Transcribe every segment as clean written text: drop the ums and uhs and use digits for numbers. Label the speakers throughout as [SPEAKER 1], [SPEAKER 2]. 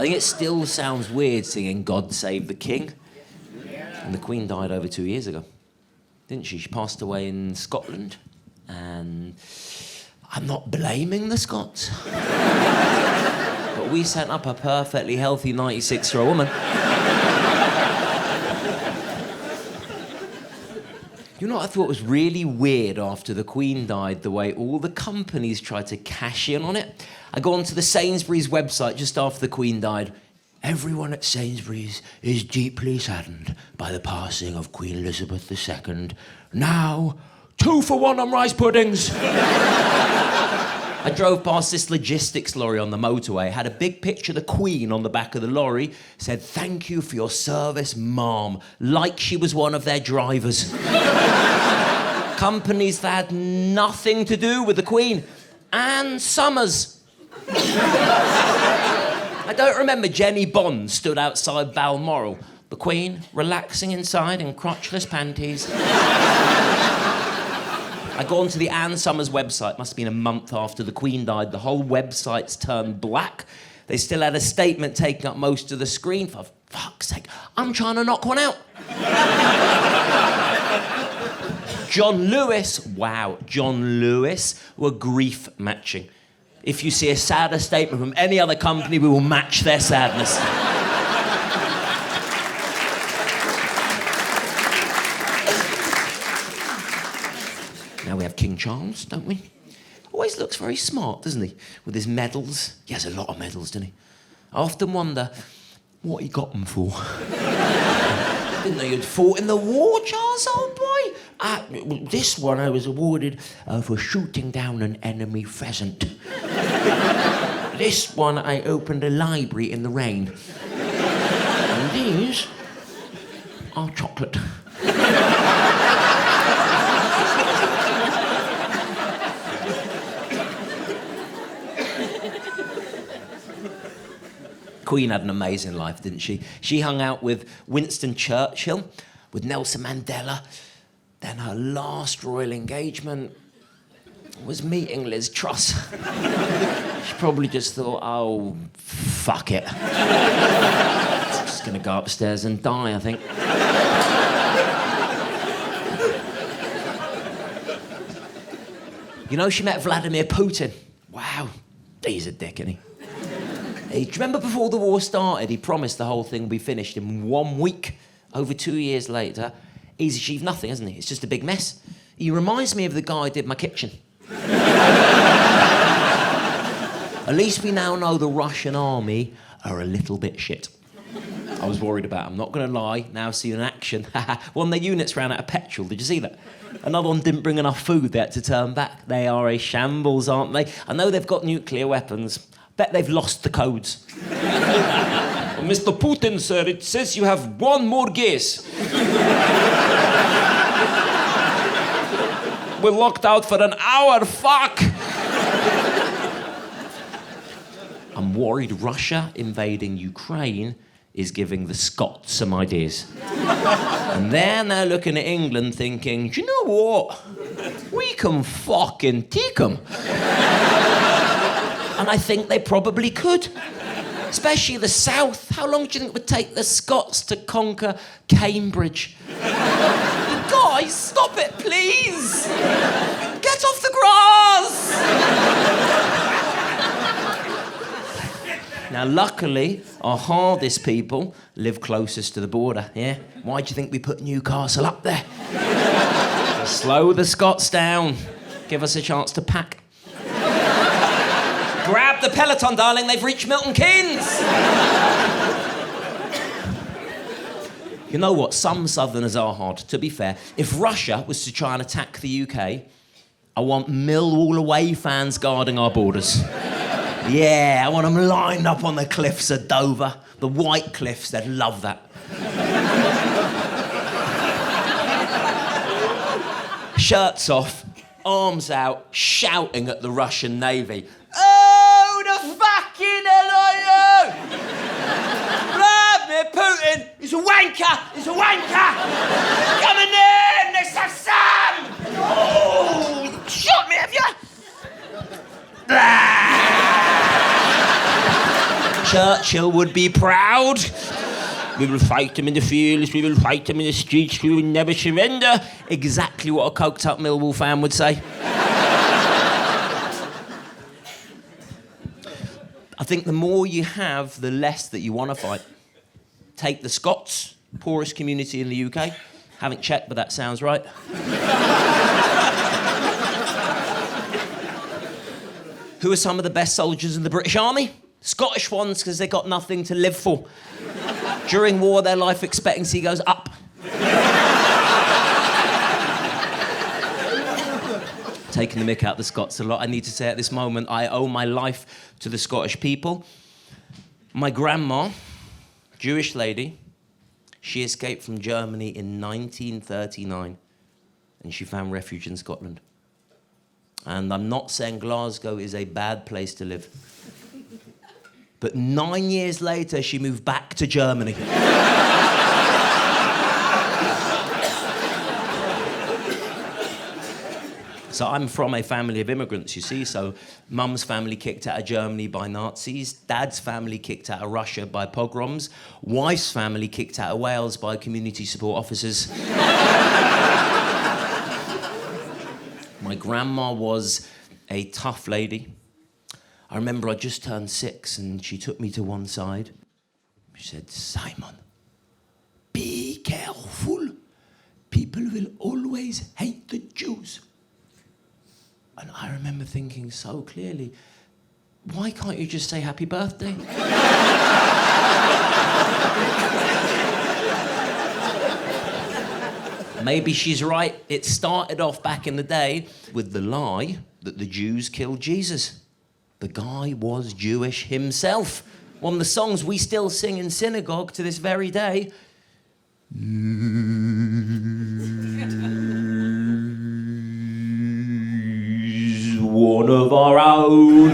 [SPEAKER 1] think it still sounds weird singing God Save the King. And the Queen died over 2 years ago, didn't she? She passed away in Scotland, and I'm not blaming the Scots. But we sent up a perfectly healthy 96-year-old woman. You know what I thought was really weird after the Queen died? The way all the companies tried to cash in on it. I go onto the Sainsbury's website just after the Queen died. Everyone at Sainsbury's is deeply saddened by the passing of Queen Elizabeth II. Now, 2 for 1 on rice puddings. I drove past this logistics lorry on the motorway, had a big picture of the Queen on the back of the lorry, said, "Thank you for your service, ma'am," like she was one of their drivers. Companies that had nothing to do with the Queen. Anne Summers. I don't remember Jenny Bond stood outside Balmoral. The Queen relaxing inside in crotchless panties. I go onto the Anne Summers website. Must have been a month after the Queen died. The whole website's turned black. They still had a statement taking up most of the screen. For fuck's sake, I'm trying to knock one out. John Lewis were grief matching. If you see a sadder statement from any other company, we will match their sadness. Now we have King Charles, don't we? Always looks very smart, doesn't he? With his medals. He has a lot of medals, doesn't he? I often wonder what he got them for. Didn't know you'd fought in the war, Charles, old boy. This one I was awarded for shooting down an enemy pheasant. This one I opened a library in the rain. And these are chocolate. Queen had an amazing life, didn't she? She hung out with Winston Churchill, with Nelson Mandela. Then her last royal engagement was meeting Liz Truss. She probably just thought, oh, fuck it. Just gonna go upstairs and die, I think. You know, she met Vladimir Putin. Wow, he's a dick, isn't he? Do you remember before the war started, he promised the whole thing would be finished in 1 week. Over 2 years later, he's achieved nothing, hasn't he? It's just a big mess. He reminds me of the guy who did my kitchen. At least we now know the Russian army are a little bit shit. I was worried about them, not going to lie. Now I've seen in action. One of their units ran out of petrol. Did you see that? Another one didn't bring enough food. They had to turn back. They are a shambles, aren't they? I know they've got nuclear weapons. Bet they've lost the codes. Mr. Putin, sir, it says you have 1 more guess. We're locked out for an hour, fuck! I'm worried Russia invading Ukraine is giving the Scots some ideas. And they're now looking at England thinking, do you know what? We can fucking take them. And I think they probably could. Especially the south. How long do you think it would take the Scots to conquer Cambridge? Guys, stop it, please! Get off the grass! Now, luckily, our hardest people live closest to the border, yeah? Why do you think we put Newcastle up there? To slow the Scots down. Give us a chance to pack. Grab the peloton, darling, they've reached Milton Keynes! You know what? Some southerners are hard, to be fair. If Russia was to try and attack the UK, I want Millwall away fans guarding our borders. Yeah, I want them lined up on the cliffs of Dover. The white cliffs, they'd love that. Shirts off, arms out, shouting at the Russian Navy. Oh, the fucking hell are you? Vladimir Putin is a wanker! He's a wanker! Coming in! Let's have some! Oh, shot me, have you? Churchill would be proud. We will fight them in the fields, we will fight them in the streets, we will never surrender. Exactly what a coked up Millwall fan would say. I think the more you have, the less that you want to fight. Take the Scots, poorest community in the UK. Haven't checked, but that sounds right. Who are some of the best soldiers in the British Army? Scottish ones, because they've got nothing to live for. During war, their life expectancy goes up. Taking the mick out the Scots a lot. I need to say at this moment, I owe my life to the Scottish people. My grandma, Jewish lady, she escaped from Germany in 1939, and she found refuge in Scotland. And I'm not saying Glasgow is a bad place to live. But 9 years later, she moved back to Germany. So I'm from a family of immigrants, you see. So mum's family kicked out of Germany by Nazis. Dad's family kicked out of Russia by pogroms. Wife's family kicked out of Wales by community support officers. My grandma was a tough lady. I remember I just turned 6 and she took me to one side. She said, "Simon, be careful. People will always hate the Jews." And I remember thinking so clearly, why can't you just say happy birthday? Maybe she's right. It started off back in the day with the lie that the Jews killed Jesus. The guy was Jewish himself. One of the songs we still sing in synagogue to this very day. He's one of our own.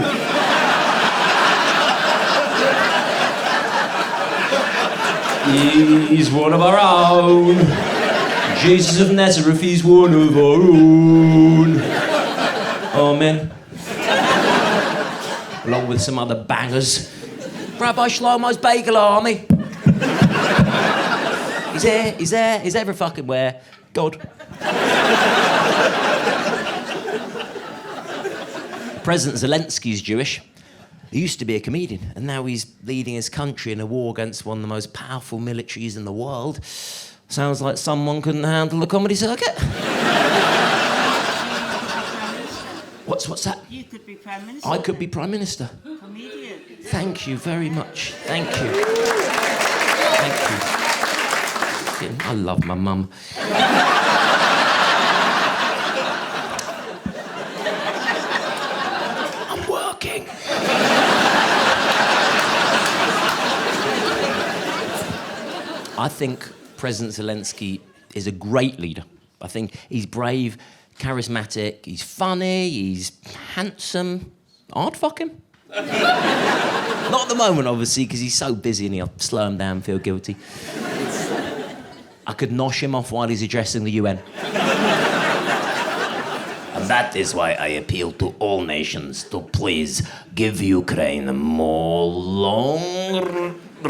[SPEAKER 1] He's one of our own. Jesus of Nazareth, he's one of our own. Amen. Along with some other bangers. Rabbi Shlomo's Bagel Army. He's every fucking where. God. President Zelensky's Jewish. He used to be a comedian, and now he's leading his country in a war against one of the most powerful militaries in the world. Sounds like someone couldn't handle the comedy circuit. What's that?
[SPEAKER 2] You could be Prime Minister.
[SPEAKER 1] I could be Prime Minister.
[SPEAKER 2] Comedian.
[SPEAKER 1] Thank you very much. Thank you. Thank you. I love my mum. I'm working. I think President Zelensky is a great leader. I think he's brave, charismatic, he's funny, he's handsome. I'd fuck him. Not at the moment, obviously, because he's so busy and he'll slow him down and feel guilty. I could nosh him off while he's addressing the UN. And that is why I appeal to all nations to please give Ukraine more long-range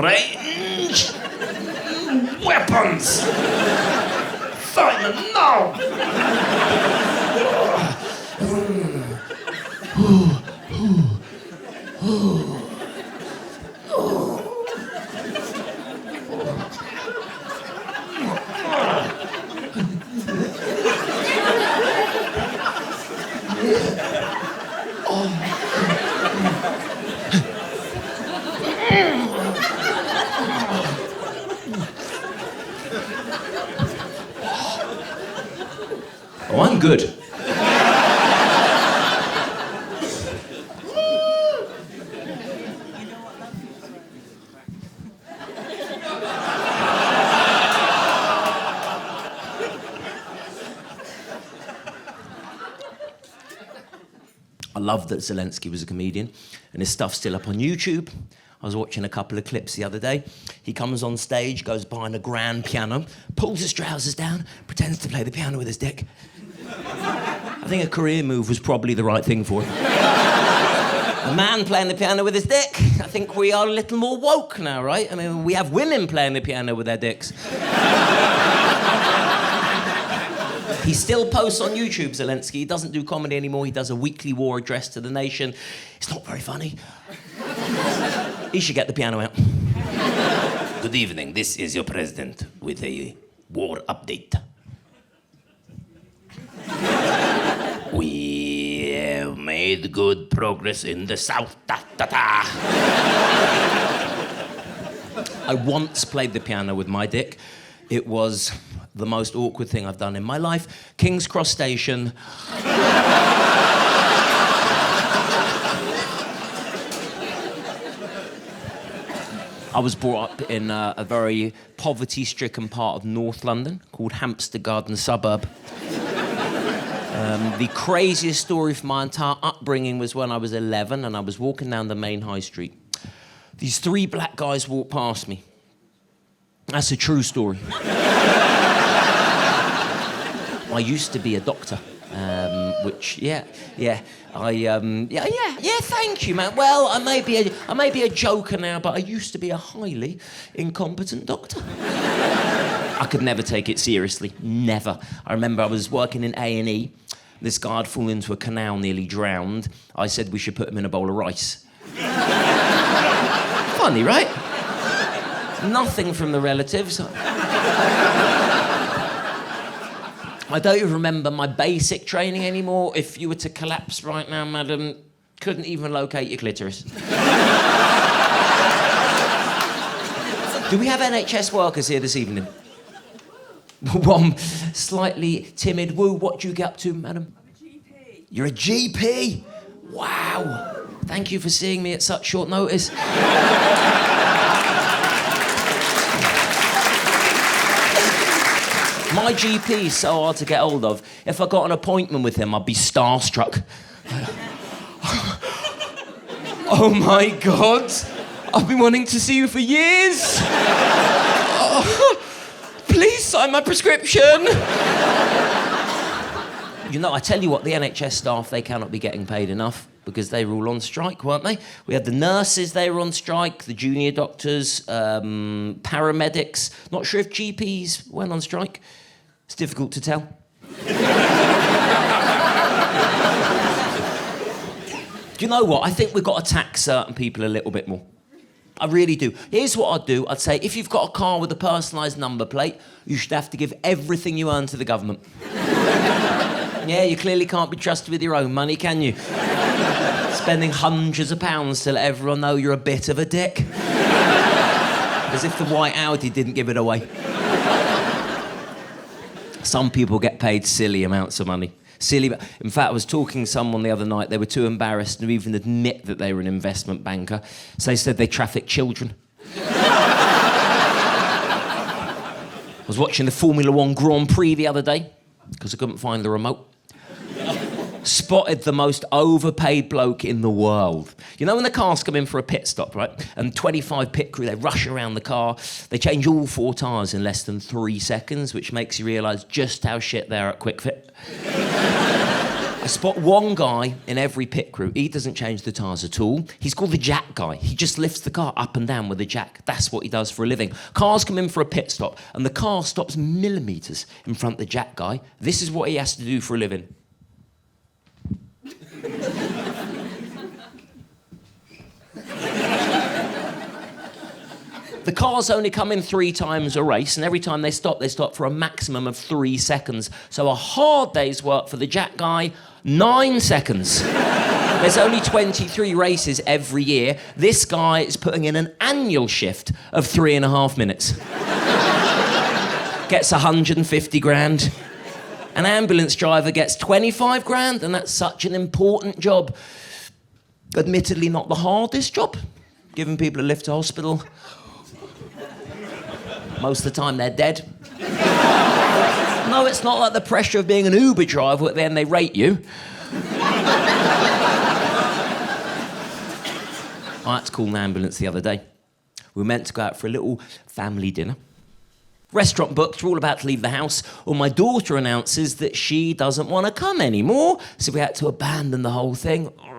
[SPEAKER 1] weapons. Simon, no! Oh, I'm good. I love that Zelensky was a comedian, and his stuff's still up on YouTube. I was watching a couple of clips the other day. He comes on stage, goes behind a grand piano, pulls his trousers down, pretends to play the piano with his dick. I think a career move was probably the right thing for him. A man playing the piano with his dick. I think we are a little more woke now, right? I mean, we have women playing the piano with their dicks. He still posts on YouTube, Zelensky. He doesn't do comedy anymore. He does a weekly war address to the nation. It's not very funny. He should get the piano out. Good evening. This is your president with a war update. We have made good progress in the south. I once played the piano with my dick. It was the most awkward thing I've done in my life. King's Cross Station. I was brought up in a very poverty-stricken part of North London called Hampstead Garden Suburb. The craziest story for my entire upbringing was when I was 11 and I was walking down the main high street. These 3 black guys walked past me. That's a true story. I used to be a doctor, which, thank you, man. Well, I may be a joker now, but I used to be a highly incompetent doctor. I could never take it seriously, never. I remember I was working in A&E. This guy had fallen into a canal, nearly drowned. I said we should put him in a bowl of rice. Funny, right? Nothing from the relatives. I don't even remember my basic training anymore. If you were to collapse right now, madam, couldn't even locate your clitoris. Do we have NHS workers here this evening? One slightly timid woo. What do you get up to, madam?
[SPEAKER 2] I'm a GP.
[SPEAKER 1] You're a GP? Wow. Thank you for seeing me at such short notice. My GP's so hard to get hold of. If I got an appointment with him, I'd be starstruck. Oh my God, I've been wanting to see you for years. Oh, please sign my prescription. You know, I tell you what, the NHS staff, they cannot be getting paid enough because they were all on strike, weren't they? We had the nurses, they were on strike, the junior doctors, paramedics. Not sure if GPs went on strike. It's difficult to tell. Do you know what? I think we've got to tax certain people a little bit more. I really do. Here's what I'd do. I'd say, if you've got a car with a personalised number plate, you should have to give everything you earn to the government. Yeah, you clearly can't be trusted with your own money, can you? Spending hundreds of pounds to let everyone know you're a bit of a dick. As if the white Audi didn't give it away. Some people get paid silly amounts of money. Silly. In fact, I was talking to someone the other night. They were too embarrassed to even admit that they were an investment banker. So they said they traffic children. I was watching the Formula 1 Grand Prix the other day because I couldn't find the remote. Spotted the most overpaid bloke in the world. You know when the cars come in for a pit stop, right? And 25 pit crew, they rush around the car. They change all 4 tyres in less than 3 seconds, which makes you realise just how shit they are at quick fit. I spot one guy in every pit crew. He doesn't change the tyres at all. He's called the jack guy. He just lifts the car up and down with a jack. That's what he does for a living. Cars come in for a pit stop, and the car stops millimetres in front of the jack guy. This is what he has to do for a living. The cars only come in 3 times a race, and every time they stop for a maximum of 3 seconds. So a hard day's work for the jack guy, 9 seconds. There's only 23 races every year. This guy is putting in an annual shift of 3.5 minutes. Gets 150 grand. An ambulance driver gets 25 grand, and that's such an important job. Admittedly, not the hardest job. Giving people a lift to hospital. Most of the time, they're dead. No, it's not like the pressure of being an Uber driver, at the end they rate you. I had to call an ambulance the other day. We were meant to go out for a little family dinner. Restaurant booked, we're all about to leave the house, or my daughter announces that she doesn't want to come anymore, so we had to abandon the whole thing.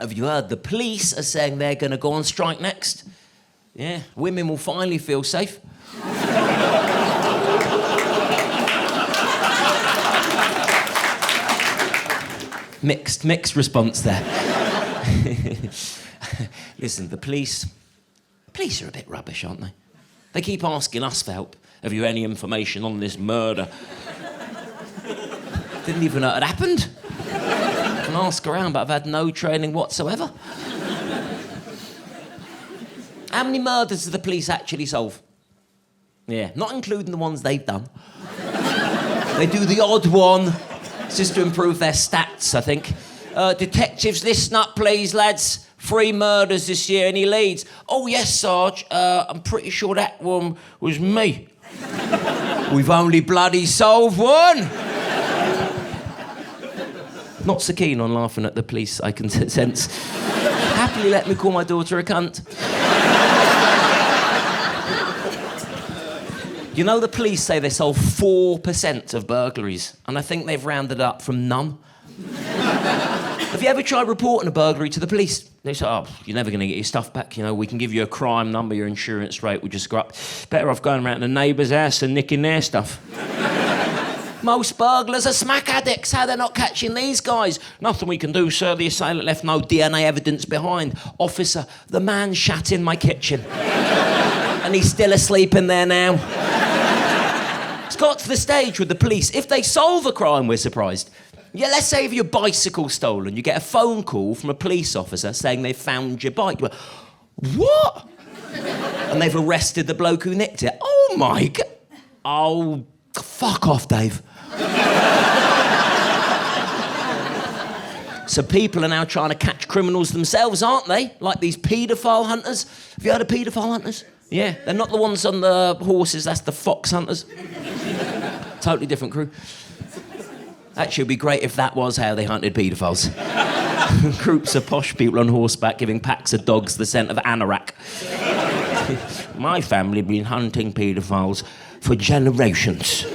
[SPEAKER 1] Have you heard? The police are saying they're going to go on strike next. Yeah, women will finally feel safe. Mixed response there. Listen, the police are a bit rubbish, aren't they? They keep asking us for help. Have you any information on this murder? Didn't even know it had happened. I can ask around, but I've had no training whatsoever. How many murders do the police actually solve? Yeah, not including the ones they've done. They do the odd one, just to improve their stats, I think. Detectives, listen up, please, lads. 3 murders this year, any leads? Oh, yes, Sarge. I'm pretty sure that one was me. We've only bloody solved one. Not so keen on laughing at the police, I can sense. Happily let me call my daughter a cunt. You know, the police say they solve 4% of burglaries, and I think they've rounded up from none. Have you ever tried reporting a burglary to the police? They say, oh, you're never going to get your stuff back. You know, we can give you a crime number, your insurance rate will just go up. Better off going around to the neighbour's house and nicking their stuff. Most burglars are smack addicts. How they're not catching these guys? Nothing we can do, sir. The assailant left no DNA evidence behind. Officer, the man shat in my kitchen. And he's still asleep in there now. It's got to the stage with the police. If they solve a crime, we're surprised. Yeah, let's say if your bicycle's stolen, you get a phone call from a police officer saying they've found your bike. You're like, what? And they've arrested the bloke who nicked it. Oh, my God. Oh, fuck off, Dave. So people are now trying to catch criminals themselves, aren't they? Like these paedophile hunters. Have you heard of paedophile hunters? Yeah, they're not the ones on the horses, that's the fox hunters. Totally different crew. Actually, it'd be great if that was how they hunted paedophiles. Groups of posh people on horseback giving packs of dogs the scent of anorak. My family have been hunting paedophiles for generations.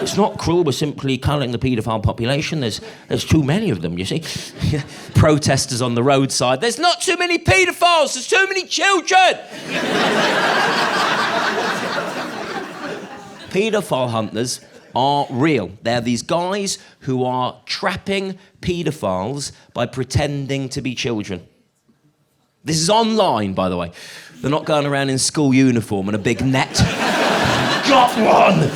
[SPEAKER 1] It's not cruel, we're simply culling the paedophile population. There's too many of them, you see. Protesters on the roadside. There's not too many paedophiles, there's too many children! Paedophile hunters are real. They're these guys who are trapping paedophiles by pretending to be children. This is online, by the way. They're not going around in school uniform and a big net. Got one!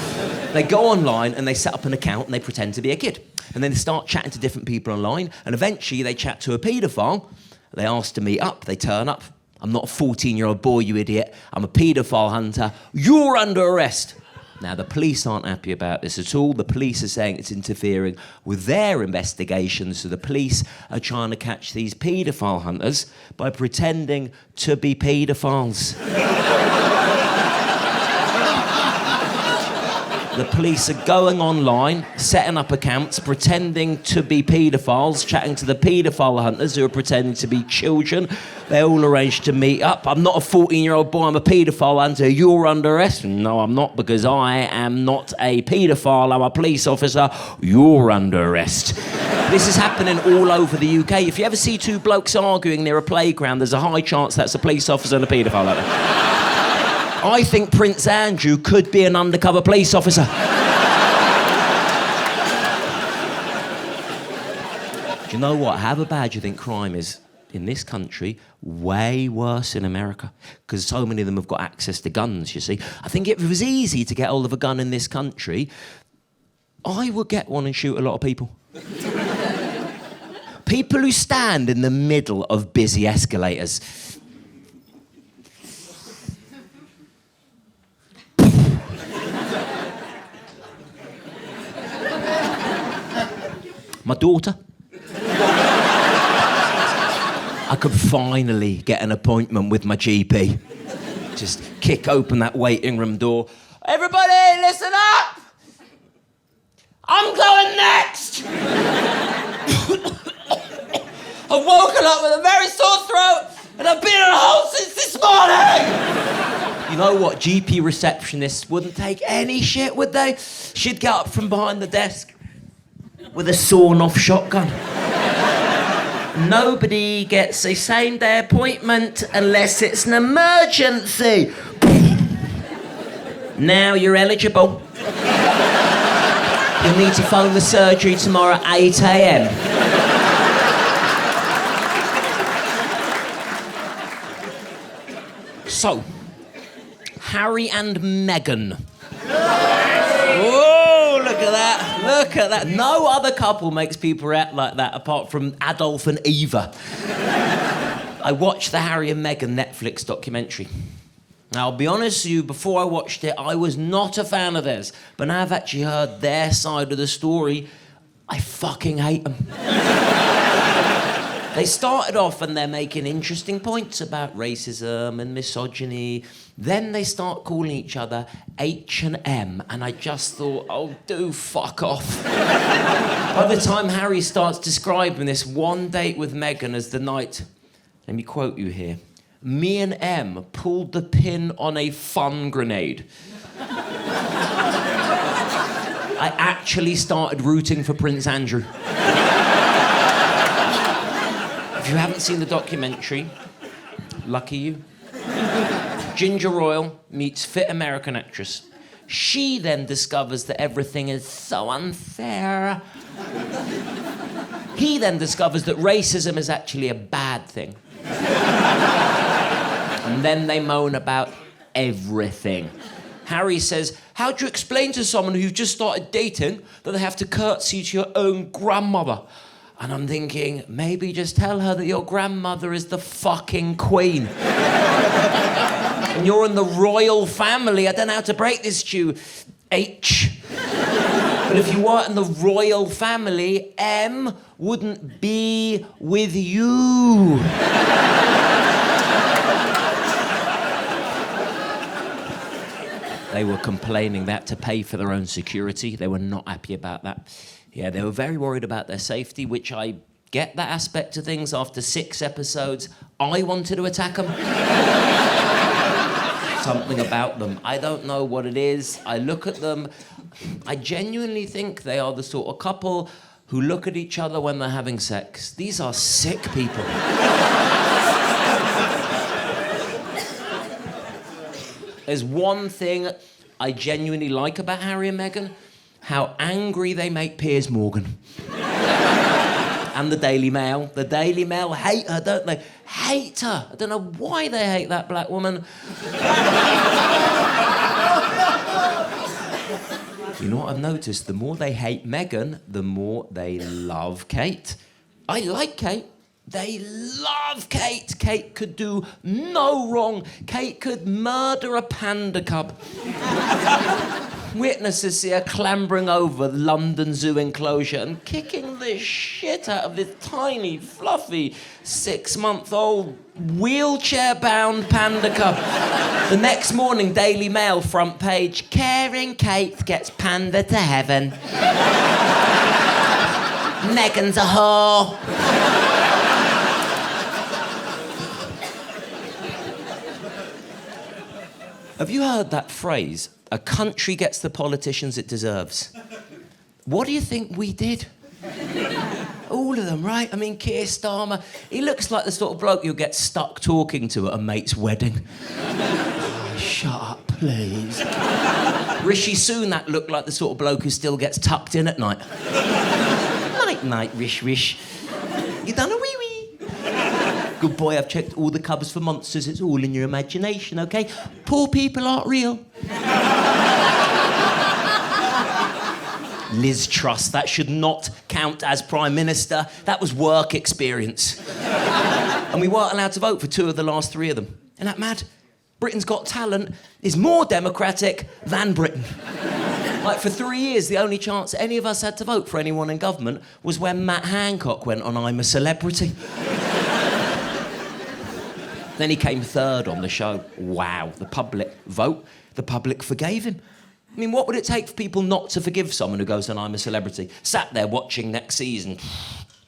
[SPEAKER 1] They go online and they set up an account and they pretend to be a kid. And then they start chatting to different people online, and eventually they chat to a paedophile. They ask to meet up, they turn up. I'm not a 14-year-old boy, you idiot. I'm a paedophile hunter. You're under arrest. Now, the police aren't happy about this at all. The police are saying it's interfering with their investigations, so the police are trying to catch these paedophile hunters by pretending to be paedophiles. The police are going online, setting up accounts, pretending to be paedophiles, chatting to the paedophile hunters who are pretending to be children. They all arranged to meet up. I'm not a 14-year-old boy, I'm a paedophile hunter. You're under arrest. No, I'm not, because I am not a paedophile. I'm a police officer. You're under arrest. This is happening all over the UK. If you ever see 2 blokes arguing near a playground, there's a high chance that's a police officer and a paedophile hunter. I think Prince Andrew could be an undercover police officer. Do you know what? However bad you think crime is in this country, way worse in America, because so many of them have got access to guns, you see. I think if it was easy to get hold of a gun in this country, I would get one and shoot a lot of people. People who stand in the middle of busy escalators. My daughter. I could finally get an appointment with my GP. Just kick open that waiting room door. Everybody, listen up! I'm going next! I've woken up with a very sore throat and I've been on hold since this morning! You know what? GP receptionists wouldn't take any shit, would they? She'd get up from behind the desk with a sawn-off shotgun. Nobody gets a same-day appointment unless it's an emergency. Now you're eligible. You'll need to phone the surgery tomorrow at 8 a.m. So, Harry and Meghan. Oh, look at that. Look at that. No other couple makes people react like that apart from Adolf and Eva. I watched the Harry and Meghan Netflix documentary. Now, I'll be honest with you, before I watched it, I was not a fan of theirs. But now I've actually heard their side of the story, I fucking hate them. They started off and they're making interesting points about racism and misogyny. Then they start calling each other H&M, and I just thought, oh, do fuck off. By the time Harry starts describing this one date with Meghan as the night, let me quote you here, me and M pulled the pin on a fun grenade. I actually started rooting for Prince Andrew. If you haven't seen the documentary, lucky you. Ginger Royal meets fit American actress. She then discovers that everything is so unfair. He then discovers that racism is actually a bad thing. And then they moan about everything. Harry says, how do you explain to someone who you've just started dating that they have to curtsy to your own grandmother? And I'm thinking, maybe just tell her that your grandmother is the fucking queen. And you're in the royal family. I don't know how to break this to you, H. But if you weren't in the royal family, M wouldn't be with you. They were complaining that to pay for their own security. They were not happy about that. Yeah, they were very worried about their safety, which I get that aspect of things. After 6 episodes, I wanted to attack them. Something about them. I don't know what it is. I look at them. I genuinely think they are the sort of couple who look at each other when they're having sex. These are sick people. There's one thing I genuinely like about Harry and Meghan, how angry they make Piers Morgan. And the Daily Mail. The Daily Mail hate her, don't they? Hate her. I don't know why they hate that black woman. You know what I've noticed? The more they hate Meghan, the more they love Kate. I like Kate. They love Kate. Kate could do no wrong. Kate could murder a panda cub. Witnesses see her clambering over the London Zoo enclosure and kicking the shit out of this tiny, fluffy, 6-month-old, wheelchair-bound panda cub. The next morning, Daily Mail front page, caring Kate gets panda to heaven. Meghan's a whore. Have you heard that phrase? A country gets the politicians it deserves. What do you think we did? All of them, right? I mean, Keir Starmer, he looks like the sort of bloke you'll get stuck talking to at a mate's wedding. Oh, shut up, please. Rishi Sunak looked like the sort of bloke who still gets tucked in at night. Night, Rish. You done a wee-wee? Good boy, I've checked all the cupboards for monsters. It's all in your imagination, OK? Poor people aren't real. Liz Truss, that should not count as Prime Minister. That was work experience. And we weren't allowed to vote for 2 of the last 3 of them. Isn't that mad? Britain's Got Talent is more democratic than Britain. Like, for 3 years, the only chance any of us had to vote for anyone in government was when Matt Hancock went on I'm a Celebrity. Then he came 3rd on the show. Wow, the public vote. The public forgave him. I mean, what would it take for people not to forgive someone who goes on I'm a Celebrity? Sat there watching next season.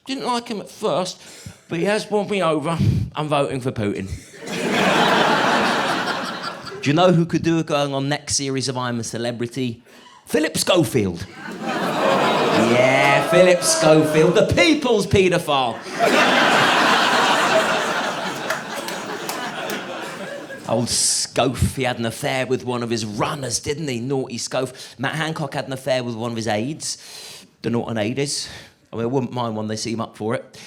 [SPEAKER 1] Didn't like him at first, but he has won me over. I'm voting for Putin. Do you know who could do it going on next series of I'm a Celebrity? Philip Schofield. Yeah, Philip Schofield, the people's paedophile. Old Scof, he had an affair with one of his runners, didn't he? Naughty Scof. Matt Hancock had an affair with one of his aides. Don't know what an aide is. I mean, I wouldn't mind when they see him up for it.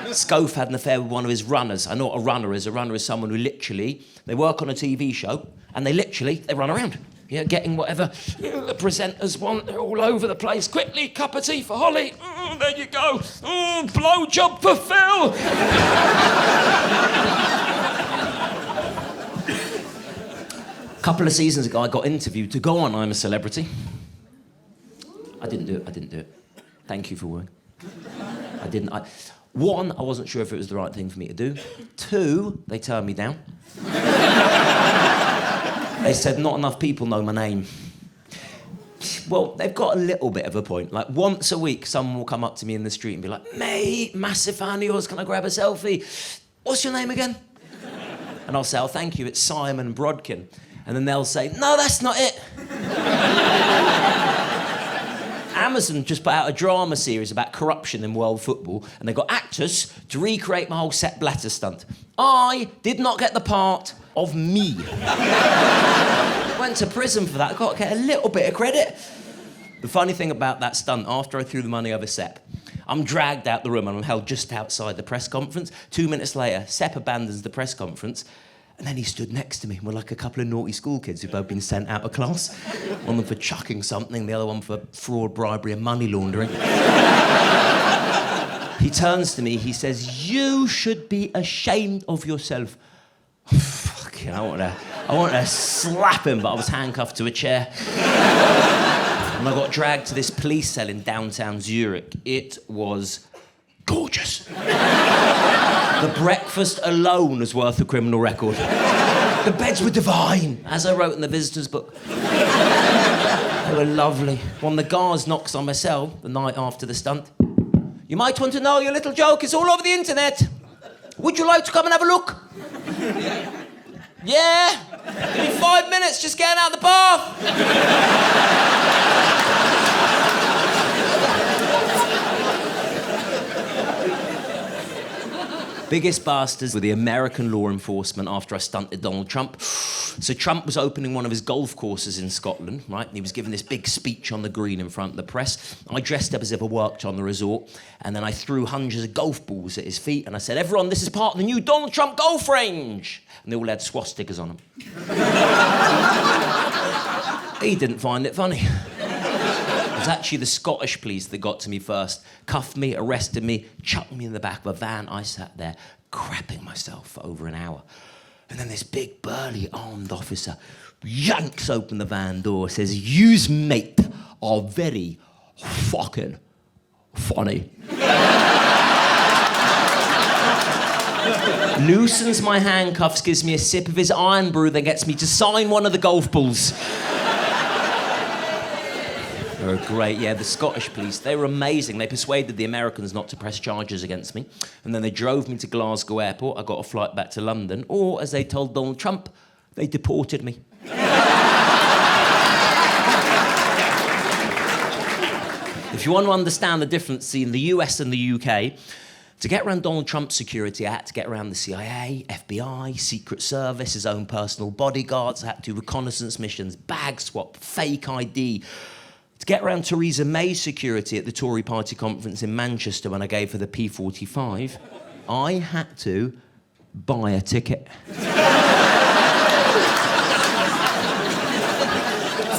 [SPEAKER 1] Scof had an affair with one of his runners. I know what a runner is. A runner is someone who literally, they work on a TV show and they run around. Yeah, getting whatever the presenters want. They're all over the place. Quickly, cup of tea for Holly. There you go. Blow job for Phil. A couple of seasons ago, I got interviewed to go on I'm a Celebrity. I didn't do it. Thank you for worrying. One, I wasn't sure if it was the right thing for me to do. Two, they turned me down. They said not enough people know my name. Well, they've got a little bit of a point. Like, once a week, someone will come up to me in the street and be like, mate, massive fan of yours, can I grab a selfie? What's your name again? And I'll say, oh, thank you, it's Simon Brodkin. And then they'll say, no, that's not it. Amazon just put out a drama series about corruption in world football, and they got actors to recreate my whole SEPP BLATTER stunt. I did not get the part of me. Went to prison for that. I got to get a little bit of credit. The funny thing about that stunt, after I threw the money over SEPP, I'm dragged out the room and I'm held just outside the press conference. 2 minutes later, SEPP abandons the press conference, and then he stood next to me. We're like a couple of naughty school kids who've both been sent out of class. One of them for chucking something, the other one for fraud, bribery and money laundering. He turns to me, he says, you should be ashamed of yourself. Fucking, I want to slap him, but I was handcuffed to a chair. And I got dragged to this police cell in downtown Zurich. It was gorgeous. The breakfast alone is worth a criminal record. The beds were divine, as I wrote in the visitor's book. They were lovely. One of the guards knocks on my cell the night after the stunt. You might want to know your little joke is all over the internet. Would you like to come and have a look? Yeah? Give me 5 minutes, just getting out of the bath. Biggest bastards were the American law enforcement after I stunted Donald Trump. So Trump was opening one of his golf courses in Scotland, right? And he was giving this big speech on the green in front of the press. I dressed up as if I worked on the resort, and then I threw hundreds of golf balls at his feet, and I said, everyone, this is part of the new Donald Trump golf range. And they all had swastikas on them. He didn't find it funny. It was actually the Scottish police that got to me first. Cuffed me, arrested me, chucked me in the back of a van. I sat there crapping myself for over an hour. And then this big, burly, armed officer yanks open the van door, says, "Yous, mate, are very fucking funny." Loosens my handcuffs, gives me a sip of his iron brew, then gets me to sign one of the golf balls. They were great, yeah, the Scottish police, they were amazing. They persuaded the Americans not to press charges against me, and then they drove me to Glasgow airport. I got a flight back to London, or, as they told Donald Trump, they deported me. If you want to understand the difference between the US and the UK, to get around Donald Trump's security, I had to get around the CIA, FBI, Secret Service, his own personal bodyguards. I had to do reconnaissance missions, bag swap, fake ID. To get around Theresa May's security at the Tory party conference in Manchester when I gave her the P45, I had to buy a ticket.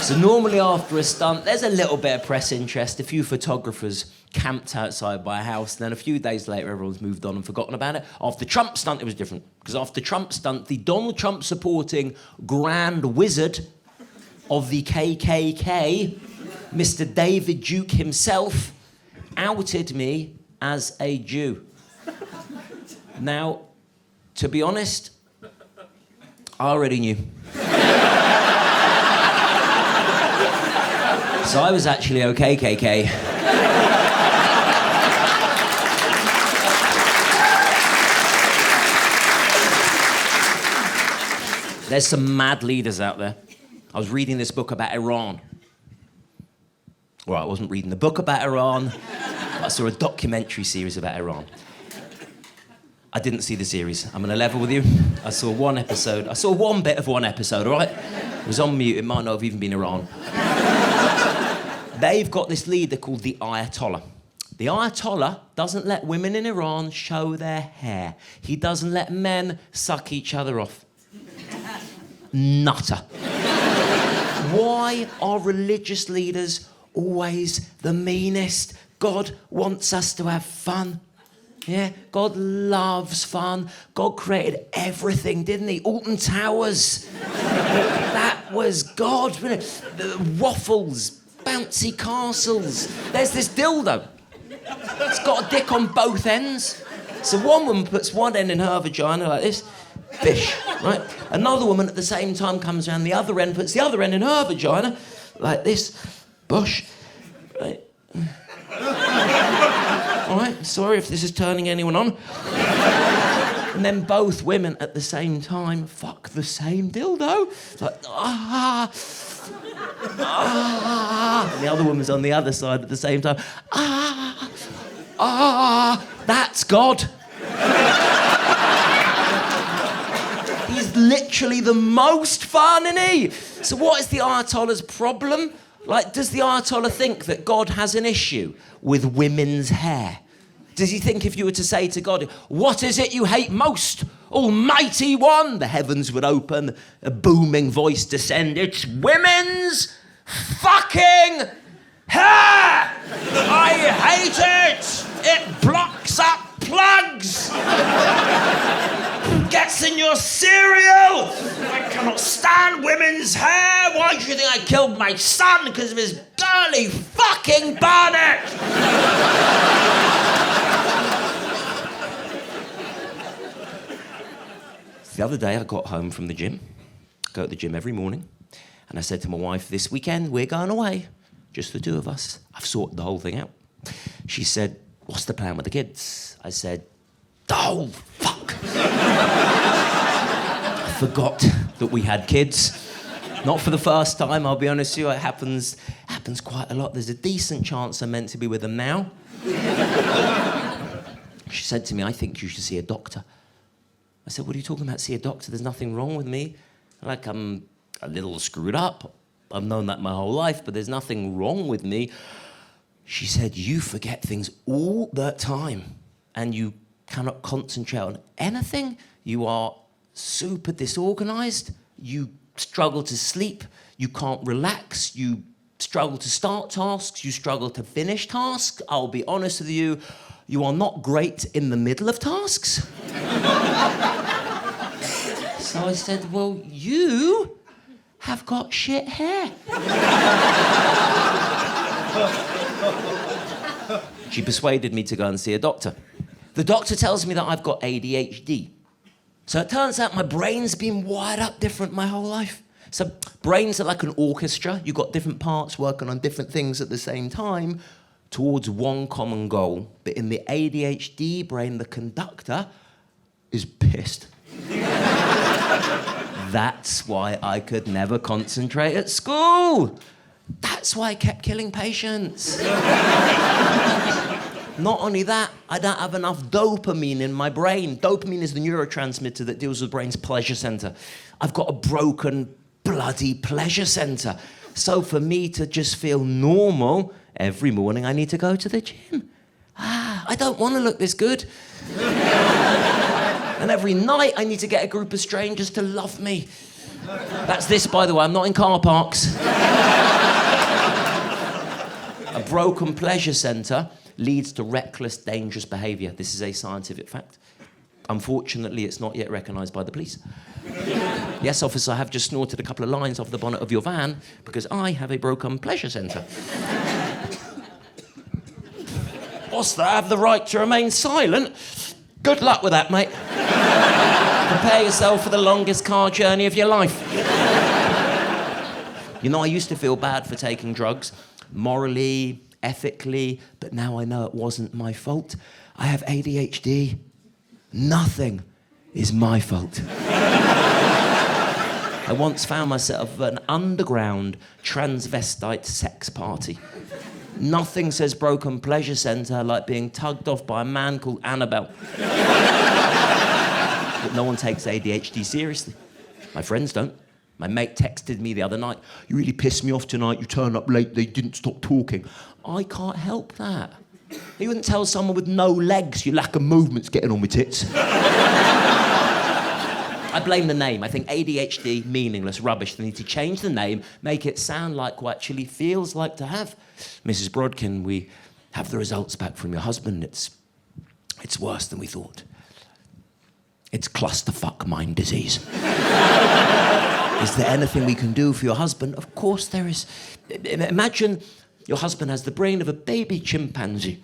[SPEAKER 1] So normally after a stunt, there's a little bit of press interest, a few photographers camped outside my house, and then a few days later, everyone's moved on and forgotten about it. After Trump stunt, it was different, because after Trump stunt, the Donald Trump supporting Grand Wizard of the KKK, Mr. David Duke himself, outed me as a Jew. Now, to be honest, I already knew. So I was actually okay, KK. There's some mad leaders out there. I was reading this book about Iran. All right, I wasn't reading the book about Iran. I saw a documentary series about Iran. I didn't see the series. I'm going to level with you. I saw one episode. I saw one bit of one episode, all right? It was on mute. It might not have even been Iran. They've got this leader called the Ayatollah. The Ayatollah doesn't let women in Iran show their hair. He doesn't let men suck each other off. Nutter. Why are religious leaders always the meanest? God wants us to have fun. Yeah, God loves fun. God created everything, didn't he? Alton Towers. That was God. The waffles, bouncy castles. There's this dildo. It's got a dick on both ends. So one woman puts one end in her vagina like this. Bish, right? Another woman at the same time comes around the other end, puts the other end in her vagina like this. Bush. Right. All right, sorry if this is turning anyone on. And then both women at the same time fuck the same dildo. It's like, And the other woman's on the other side at the same time. That's God. He's literally the most fun, isn't he? So what is the Ayatollah's problem? Like, does the Ayatollah think that God has an issue with women's hair? Does he think if you were to say to God, what is it you hate most, Almighty One? The heavens would open, a booming voice descend. It's women's fucking hair! I hate it! It blocks up plugs! Gets in your cereal! I cannot stand women's hair! Why do you think I killed my son? Because of his girly fucking bonnet! The other day I got home from the gym. I go to the gym every morning. And I said to my wife, this weekend we're going away. Just the two of us. I've sorted the whole thing out. She said, what's the plan with the kids? I said, oh, fuck. I forgot that we had kids. Not for the first time, I'll be honest with you. It happens quite a lot. There's a decent chance I'm meant to be with them now. She said to me, I think you should see a doctor. I said, what are you talking about? See a doctor? There's nothing wrong with me. Like, I'm a little screwed up. I've known that my whole life, but there's nothing wrong with me. She said, you forget things all the time, and you cannot concentrate on anything. You are super disorganized. You struggle to sleep. You can't relax. You struggle to start tasks. You struggle to finish tasks. I'll be honest with you, you are not great in the middle of tasks. So I said, well, you have got shit hair. She persuaded me to go and see a doctor. The doctor tells me that I've got ADHD. So it turns out my brain's been wired up different my whole life. So brains are like an orchestra. You've got different parts working on different things at the same time towards one common goal. But in the ADHD brain, the conductor is pissed. That's why I could never concentrate at school. That's why I kept killing patients. Not only that, I don't have enough dopamine in my brain. Dopamine is the neurotransmitter that deals with the brain's pleasure center. I've got a broken, bloody pleasure center. So for me to just feel normal, every morning I need to go to the gym. I don't want to look this good. And every night I need to get a group of strangers to love me. That's this, by the way, I'm not in car parks. A broken pleasure center leads to reckless, dangerous behaviour. This is a scientific fact. Unfortunately, it's not yet recognised by the police. Yes, officer, I have just snorted a couple of lines off the bonnet of your van because I have a broken pleasure centre. What's that? I have the right to remain silent? Good luck with that, mate. Prepare yourself for the longest car journey of your life. You know, I used to feel bad for taking drugs, morally, ethically, but now I know it wasn't my fault. I have ADHD. Nothing is my fault. I once found myself at an underground transvestite sex party. Nothing says broken pleasure centre like being tugged off by a man called Annabelle. But no one takes ADHD seriously. My friends don't. My mate texted me the other night, "You really pissed me off tonight, you turned up late, they didn't stop talking." I can't help that. You wouldn't tell someone with no legs your lack of movement's getting on my tits. I blame the name. I think ADHD, meaningless, rubbish. They need to change the name, make it sound like what actually feels like to have. Mrs. Brodkin, we have the results back from your husband. It's worse than we thought. It's clusterfuck mind disease. Is there anything we can do for your husband? Of course there is. Imagine your husband has the brain of a baby chimpanzee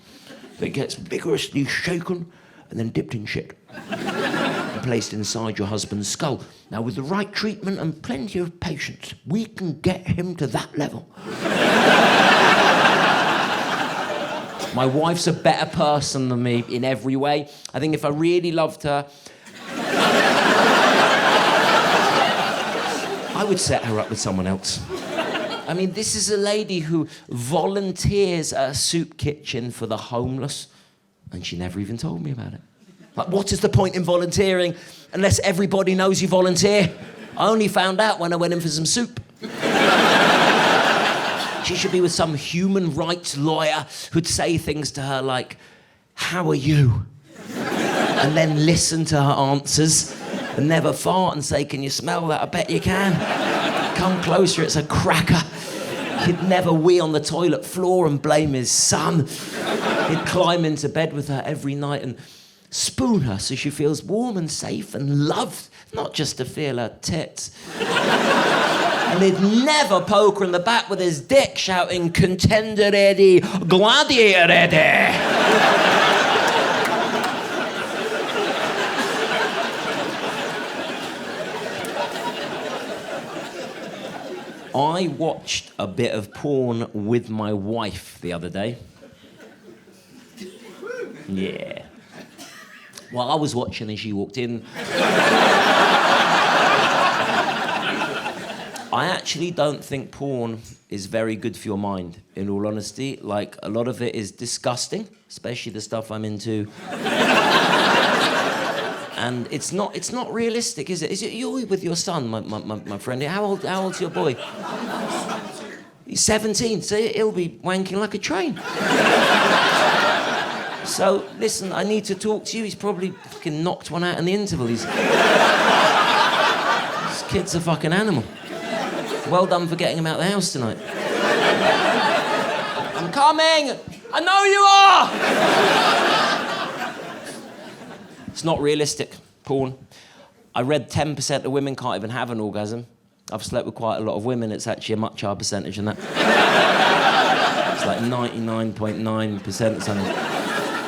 [SPEAKER 1] that gets vigorously shaken and then dipped in shit and placed inside your husband's skull. Now, with the right treatment and plenty of patience, we can get him to that level. My wife's a better person than me in every way. I think if I really loved her, I would set her up with someone else. I mean, this is a lady who volunteers at a soup kitchen for the homeless, and she never even told me about it. Like, what is the point in volunteering unless everybody knows you volunteer? I only found out when I went in for some soup. She should be with some human rights lawyer who'd say things to her like, "How are you?" And then listen to her answers and never fart and say, "Can you smell that? I bet you can. Come closer, it's a cracker." He'd never wee on the toilet floor and blame his son. He'd climb into bed with her every night and spoon her so she feels warm and safe and loved, not just to feel her tits. And he'd never poke her in the back with his dick, shouting, "Contender ready, gladiator ready." I watched a bit of porn with my wife the other day. Yeah. While I was watching and she walked in, I actually don't think porn is very good for your mind, in all honesty. Like, a lot of it is disgusting, especially the stuff I'm into. And it's not realistic, is it? Is it you're with your son, my friend? How old's your boy? He's 17, so he'll be wanking like a train. So, listen, I need to talk to you. He's probably fucking knocked one out in the interval. This kid's a fucking animal. Well done for getting him out of the house tonight. I'm coming! I know you are! It's not realistic, porn. I read 10% of women can't even have an orgasm. I've slept with quite a lot of women. It's actually a much higher percentage than that. It's like 99.9% or something.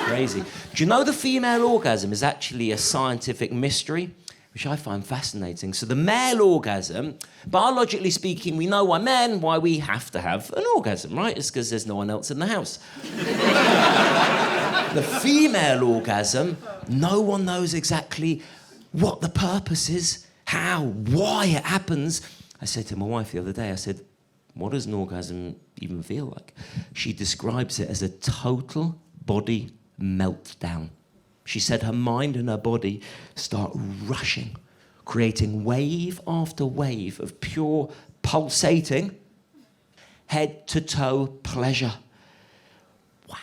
[SPEAKER 1] Crazy. Do you know the female orgasm is actually a scientific mystery, which I find fascinating? So the male orgasm, biologically speaking, we know why we have to have an orgasm, right? It's because there's no one else in the house. The female orgasm, no one knows exactly what the purpose is, how, why it happens. I said to my wife the other day, I said, "What does an orgasm even feel like?" She describes it as a total body meltdown. She said her mind and her body start rushing, creating wave after wave of pure pulsating, head-to-toe pleasure. Wow.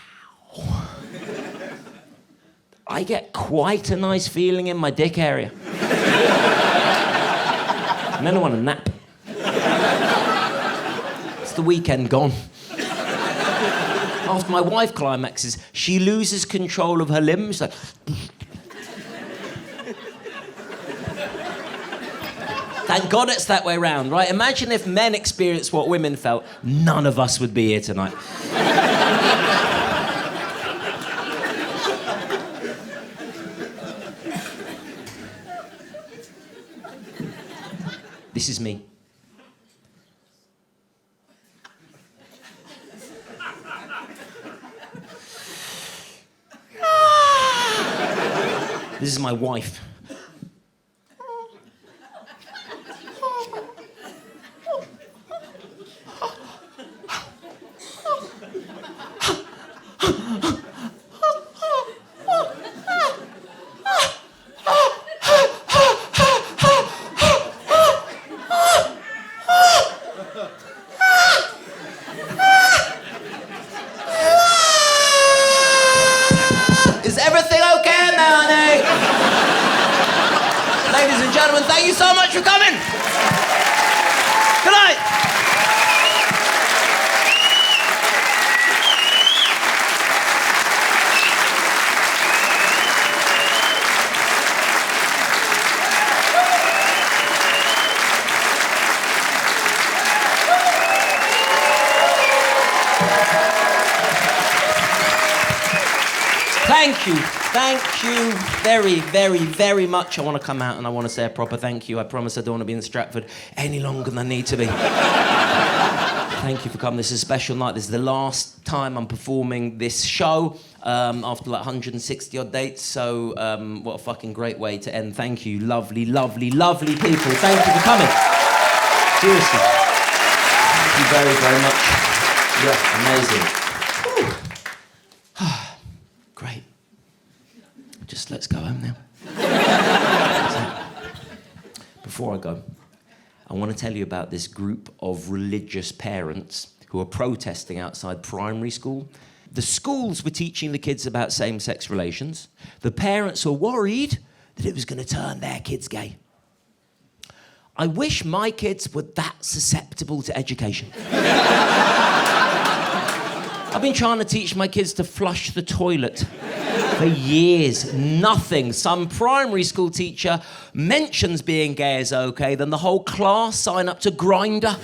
[SPEAKER 1] I get quite a nice feeling in my dick area. And then I want a nap. It's the weekend gone. After my wife climaxes, she loses control of her limbs. Like... Thank God it's that way round, right? Imagine if men experienced what women felt. None of us would be here tonight. This is me. This is my wife. gentlemen, thank you so much for coming. Good night. Thank you very, very, very much. I want to come out and I want to say a proper thank you. I promise I don't want to be in Stratford any longer than I need to be. Thank you for coming. This is a special night. This is the last time I'm performing this show after like 160 odd dates. So what a fucking great way to end. Thank you, lovely, lovely, lovely people. Thank you for coming. Seriously. Thank you very, very much. Yeah, amazing. Great. Just let's go home now. Before I go, I want to tell you about this group of religious parents who are protesting outside primary school. The schools were teaching the kids about same-sex relations. The parents were worried that it was going to turn their kids gay. I wish my kids were that susceptible to education. I've been trying to teach my kids to flush the toilet for years. Nothing. Some primary school teacher mentions being gay is okay, then the whole class sign up to Grindr.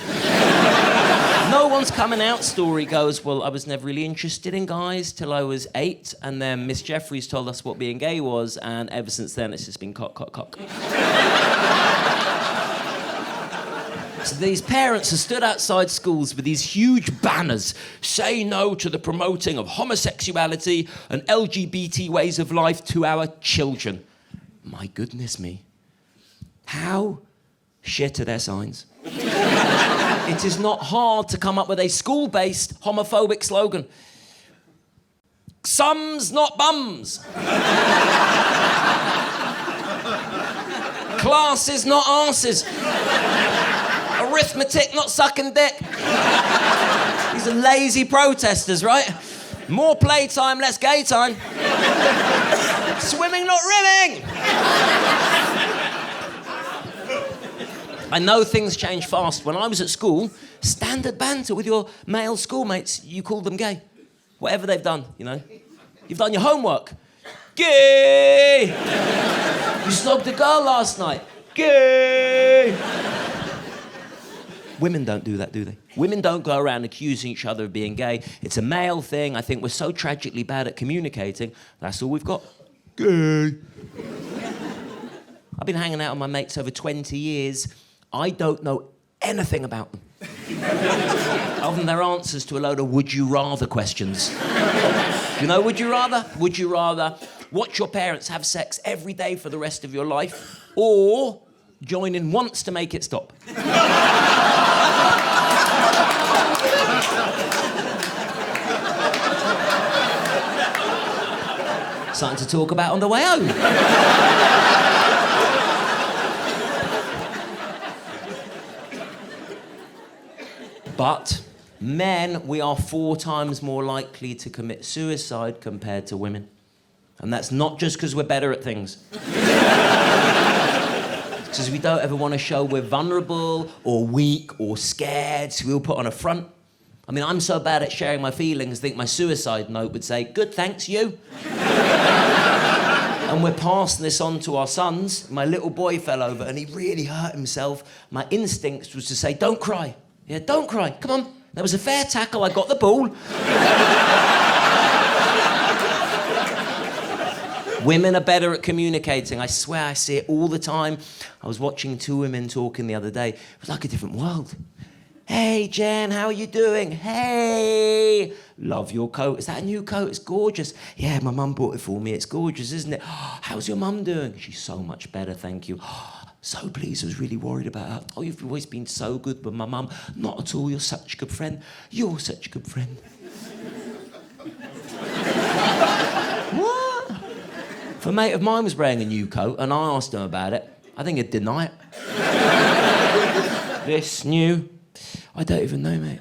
[SPEAKER 1] No one's coming out. Story goes, well, I was never really interested in guys till I was 8, and then Miss Jeffries told us what being gay was, and ever since then it's just been cock, cock, cock. So these parents have stood outside schools with these huge banners, say no to the promoting of homosexuality and LGBT ways of life to our children. My goodness me. How shit are their signs? It is not hard to come up with a school-based homophobic slogan. Sums, not bums. Classes, not arses. Arithmetic, not sucking dick. These are lazy protesters, right? More playtime, less gay time. Swimming, not rimming. I know things change fast. When I was at school, standard banter with your male schoolmates, you called them gay. Whatever they've done, you know. You've done your homework. Gay! You slogged a girl last night. Gay! Women don't do that, do they? Women don't go around accusing each other of being gay. It's a male thing. I think we're so tragically bad at communicating. That's all we've got. Gay. I've been hanging out with my mates over 20 years. I don't know anything about them. Other than their answers to a load of would you rather questions. You know, would you rather? Would you rather watch your parents have sex every day for the rest of your life, or join in once to make it stop? Something to talk about on the way home. But men, we are 4 times more likely to commit suicide compared to women. And that's not just because we're better at things. It's because we don't ever want to show we're vulnerable or weak or scared, so we'll put on a front. I mean, I'm so bad at sharing my feelings, I think my suicide note would say, good, thanks, you. And we're passing this on to our sons. My little boy fell over and he really hurt himself. My instinct was to say, don't cry. Yeah, don't cry. Come on. That was a fair tackle. I got the ball. Women are better at communicating. I swear I see it all the time. I was watching 2 women talking the other day. It was like a different world. Hey, Jen, how are you doing? Hey, love your coat. Is that a new coat? It's gorgeous. Yeah, my mum bought it for me. It's gorgeous, isn't it? Oh, how's your mum doing? She's so much better, thank you. Oh, so pleased, I was really worried about her. Oh, you've always been so good with my mum. Not at all, you're such a good friend. You're such a good friend. What? If a mate of mine was wearing a new coat and I asked him about it, I think he'd deny it. This new? I don't even know, mate.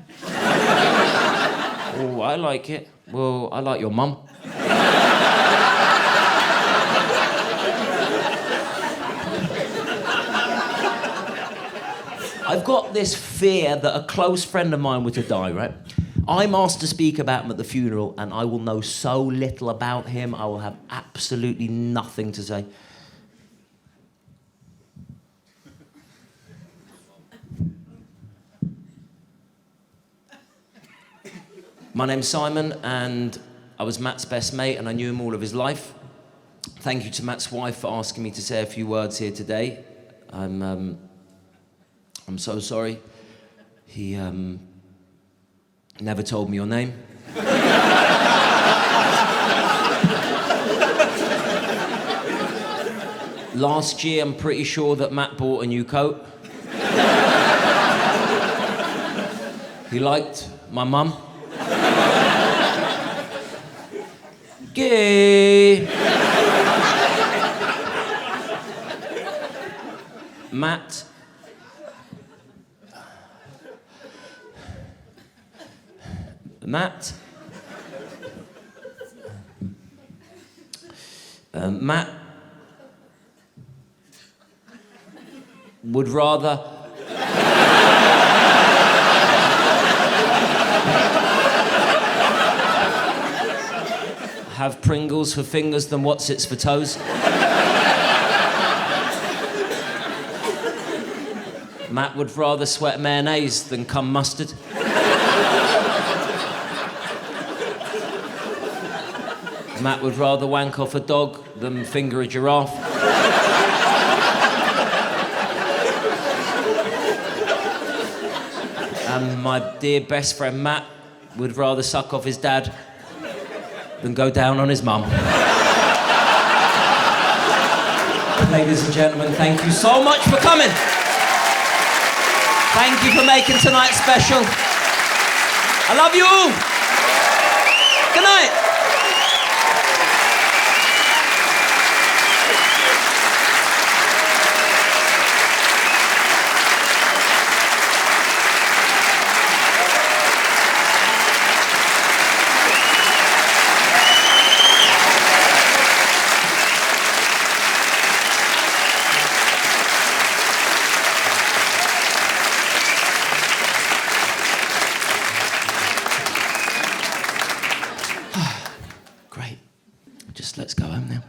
[SPEAKER 1] Oh, I like it. Well, I like your mum. got this fear that a close friend of mine were to die, right? I'm asked to speak about him at the funeral, and I will know so little about him. I will have absolutely nothing to say. My name's Simon, and I was Matt's best mate, and I knew him all of his life. Thank you to Matt's wife for asking me to say a few words here today. I'm so sorry. He never told me your name. Last year, I'm pretty sure that Matt bought a new coat. He liked my mum. Gay. Matt. Matt. Matt would rather have Pringles for fingers than What's-Its for toes. Matt would rather sweat mayonnaise than cum mustard. Matt would rather wank off a dog than finger a giraffe. And my dear best friend Matt would rather suck off his dad than go down on his mum. Ladies and gentlemen, thank you so much for coming. Thank you for making tonight special. I love you all. Good night. Great. Just let's go home now.